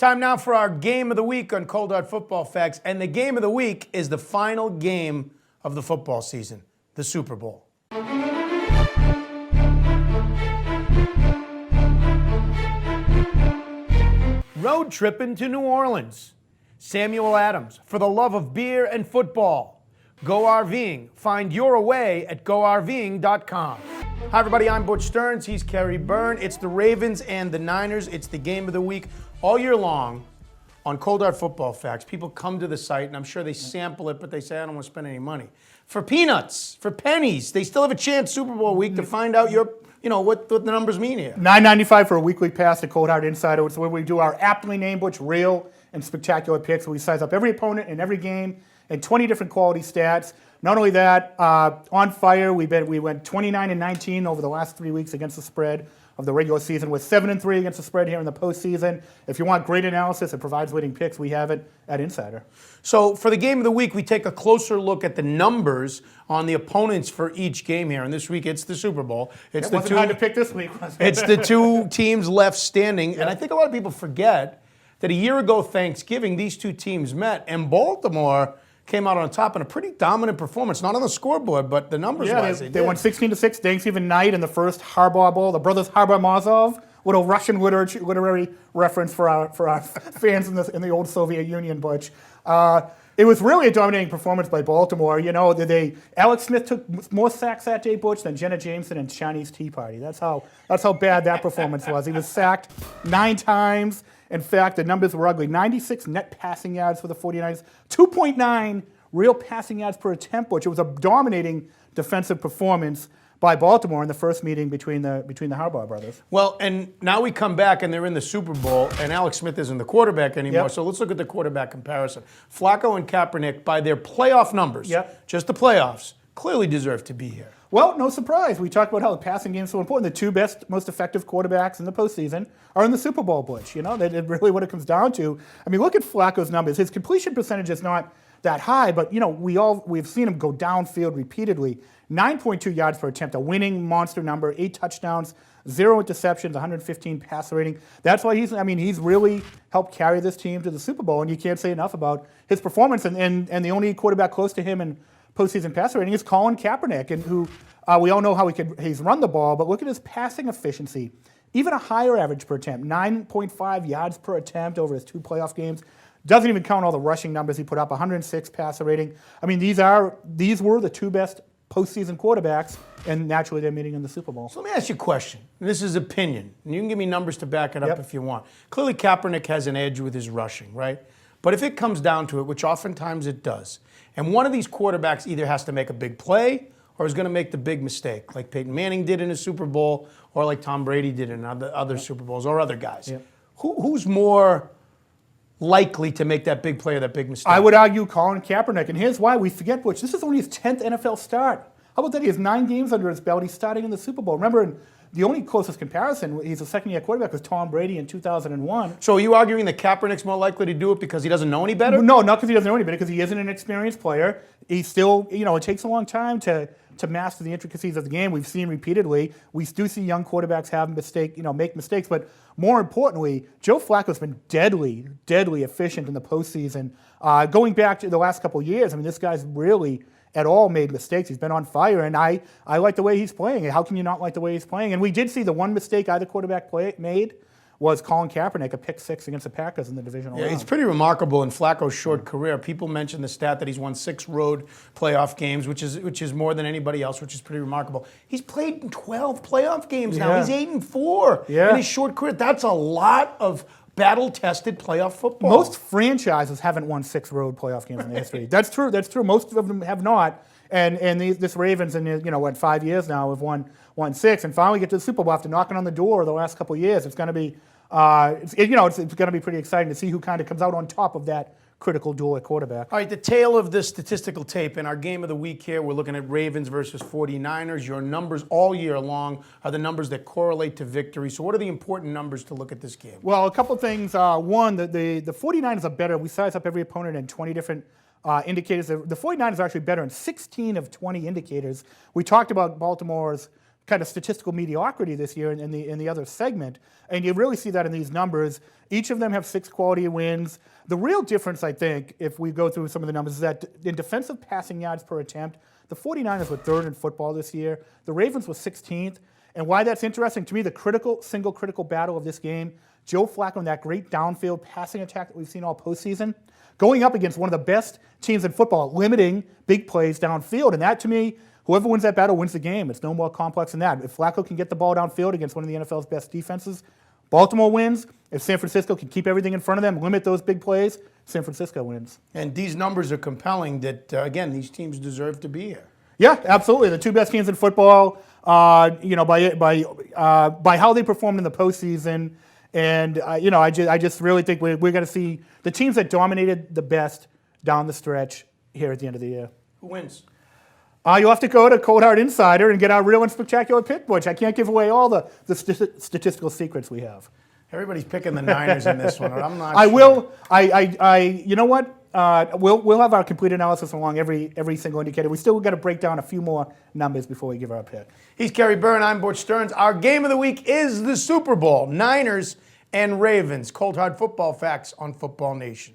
Time now for our game of the week on Cold Hard Football Facts. And the game of the week is the final game of the football season, the Super Bowl. Road tripping to New Orleans. Samuel Adams, for the love of beer and football. Go RVing. Find your away at GoRVing.com. Hi, everybody. I'm Butch Stearns. He's Kerry Byrne. It's the Ravens and the Niners. It's the game of the week all year long on Cold Hard Football Facts. People come to the site, and I'm sure they sample it, but they say, I don't want to spend any money. For peanuts, for pennies, they still have a chance Super Bowl week to find out what the numbers mean here. $9.95 for a weekly pass to Cold Hard Insider. It's where we do our aptly named Butch real and spectacular picks. We size up every opponent in every game and 20 different quality stats. Not only that, on fire, we went 29-19 over the last 3 weeks against the spread of the regular season. We're 7-3 against the spread here in the postseason. If you want great analysis, it provides leading picks. We have it at Insider. So for the game of the week, we take a closer look at the numbers on the opponents for each game here. And this week, it's the Super Bowl. It wasn't hard to pick this week. It's the two teams left standing. Yep. And I think a lot of people forget that a year ago Thanksgiving, these two teams met, and Baltimore came out on top in a pretty dominant performance, not on the scoreboard, but the numbers-wise. They won 16-6 Thanksgiving night in the first Harbaugh Bowl. The brothers Harbaugh-Mazov, little Russian literary reference for our fans in the old Soviet Union, Butch. It was really a dominating performance by Baltimore. You know, Alex Smith took more sacks that day, Butch, than Jenna Jameson and Chinese Tea Party. That's how bad that performance was. He was sacked 9 times. In fact, the numbers were ugly. 96 net passing yards for the 49ers, 2.9 real passing yards per attempt, which it was a dominating defensive performance by Baltimore in the first meeting between the Harbaugh brothers. Well, and now we come back and they're in the Super Bowl, and Alex Smith isn't the quarterback anymore. Yep. So let's look at the quarterback comparison. Flacco and Kaepernick, by their playoff numbers, just the playoffs, clearly deserve to be here. Well, no surprise. We talked about how the passing game is so important. The two best, most effective quarterbacks in the postseason are in the Super Bowl, Butch. You know, that's really what it comes down to. I mean, look at Flacco's numbers. His completion percentage is not that high, but, you know, we've seen him go downfield repeatedly. 9.2 yards per attempt, a winning monster number, 8 touchdowns, 0 interceptions, 115 passer rating. That's why he's really helped carry this team to the Super Bowl, and you can't say enough about his performance. And the only quarterback close to him in postseason passer rating is Colin Kaepernick, and who we all know how he's run the ball, but look at his passing efficiency. Even a higher average per attempt, 9.5 yards per attempt over his 2 playoff games. Doesn't even count all the rushing numbers he put up, 106 passer rating. I mean, these were the 2 best postseason quarterbacks, and naturally they're meeting in the Super Bowl. So let me ask you a question. This is opinion, and you can give me numbers to back it up if you want. Clearly Kaepernick has an edge with his rushing, right? But if it comes down to it, which oftentimes it does, and one of these quarterbacks either has to make a big play or is going to make the big mistake, like Peyton Manning did in a Super Bowl, or like Tom Brady did in other Super Bowls, or other guys. Yep. Who's more likely to make that big play or that big mistake? I would argue Colin Kaepernick, and here's why. We forget, Butch, this is only his 10th NFL start. How about that? He has 9 games under his belt. He's starting in the Super Bowl. Remember, the only closest comparison, he's a second-year quarterback, was Tom Brady in 2001. So are you arguing that Kaepernick's more likely to do it because he doesn't know any better? No, not because he doesn't know any better, because he isn't an experienced player. He's still, it takes a long time to master the intricacies of the game. We've seen repeatedly. We do see young quarterbacks make mistakes, but more importantly, Joe Flacco's been deadly efficient in the postseason. Going back to the last couple of years, I mean, this guy's really at all made mistakes. He's been on fire, and I like the way he's playing. How can you not like the way he's playing? And we did see the one mistake either quarterback made was Colin Kaepernick, a pick 6 against the Packers in the divisional round. It's pretty remarkable in Flacco's short career. People mention the stat that he's won 6 road playoff games, which is more than anybody else, which is pretty remarkable. He's played in 12 playoff games now. He's 8-4 in his short career. That's a lot of battle-tested playoff football. Most franchises haven't won 6 road playoff games in their history. That's true. Most of them have not. And this Ravens, in 5 years now, have won 6, and finally get to the Super Bowl after knocking on the door the last couple of years. It's going to be, it's going to be pretty exciting to see who kind of comes out on top of that critical duel at quarterback. All right, the tail of this statistical tape in our game of the week here, we're looking at Ravens versus 49ers. Your numbers all year long are the numbers that correlate to victory. So what are the important numbers to look at this game? Well, a couple of things. One, the 49ers are better. We size up every opponent in 20 different indicators. The 49ers are actually better in 16 of 20 indicators. We talked about Baltimore's kind of statistical mediocrity this year in the other segment, and you really see that in these numbers. Each of them have 6 quality wins. The real difference, I think, if we go through some of the numbers, is that in defensive passing yards per attempt, the 49ers were 3rd in football this year. The Ravens were 16th. And why that's interesting, to me, the single critical battle of this game, Joe Flacco and that great downfield passing attack that we've seen all postseason, going up against one of the best teams in football, limiting big plays downfield. And that, to me, whoever wins that battle wins the game. It's no more complex than that. If Flacco can get the ball downfield against one of the NFL's best defenses, Baltimore wins. If San Francisco can keep everything in front of them, limit those big plays, San Francisco wins. And these numbers are compelling that, again, these teams deserve to be here. Yeah, absolutely. The 2 best teams in football, by how they performed in the postseason. And, I just really think we're going to see the teams that dominated the best down the stretch here at the end of the year. Who wins? You'll have to go to Cold Hard Insider and get our real and spectacular pick, Butch. I can't give away all the statistical secrets we have. Everybody's picking the Niners in this one, but I'm not I sure. will. You know what? We'll have our complete analysis along every single indicator. We still got to break down a few more numbers before we give our pick. He's Kerry Byrne. I'm Butch Stearns. Our game of the week is the Super Bowl. Niners and Ravens. Cold Hard Football Facts on Football Nation.